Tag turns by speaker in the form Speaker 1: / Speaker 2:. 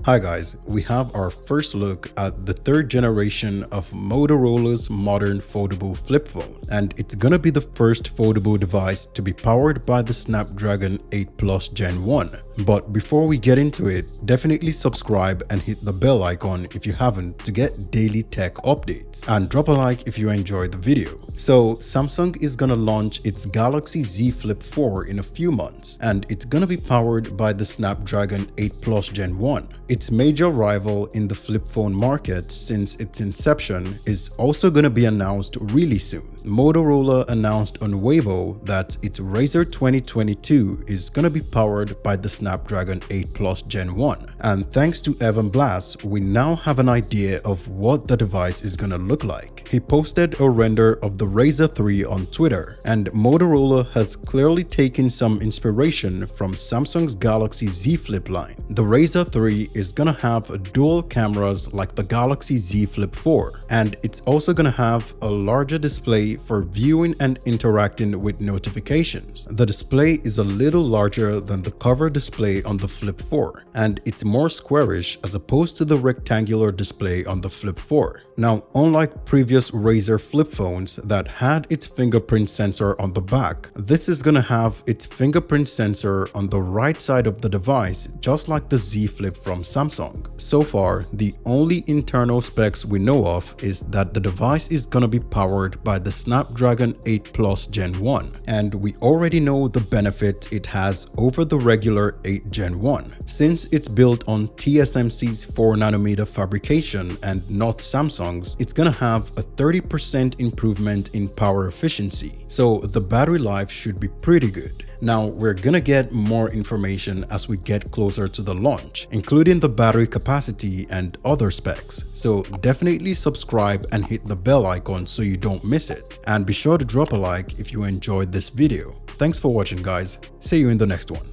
Speaker 1: Hi guys, we have our first look at the third generation of Motorola's modern foldable flip phone, and it's gonna be the first foldable device to be powered by the Snapdragon 8 Plus Gen 1. But before we get into it, definitely subscribe and hit the bell icon if you haven't to get daily tech updates, and drop a like if you enjoyed the video. So Samsung is gonna launch its Galaxy Z Flip 4 in a few months, and it's gonna be powered by the Snapdragon 8 Plus Gen 1. Its major rival in the flip phone market since its inception is also going to be announced really soon. Motorola announced on Weibo that its Razr 2022 is going to be powered by the Snapdragon 8 Plus Gen 1. And thanks to Evan Blass, we now have an idea of what the device is going to look like. He posted a render of the Razr 3 on Twitter, and Motorola has clearly taken some inspiration from Samsung's Galaxy Z Flip line. The Razr 3 is gonna have dual cameras like the Galaxy Z Flip 4, and it's also gonna have a larger display for viewing and interacting with notifications. The display is a little larger than the cover display on the Flip 4, and it's more squarish as opposed to the rectangular display on the Flip 4. Now, unlike previous Razr flip phones that had its fingerprint sensor on the back, this is gonna have its fingerprint sensor on the right side of the device, just like the Z Flip from Samsung. So far, the only internal specs we know of is that the device is gonna be powered by the Snapdragon 8 Plus Gen 1, and we already know the benefit it has over the regular 8 Gen 1. Since it's built on TSMC's 4nm fabrication and not Samsung's, it's gonna have a 30% improvement in power efficiency, so the battery life should be pretty good. Now, we're gonna get more information as we get closer to the launch, including the battery capacity and other specs, so definitely subscribe and hit the bell icon so you don't miss it, and be sure to drop a like if you enjoyed this video. Thanks for watching guys, see you in the next one.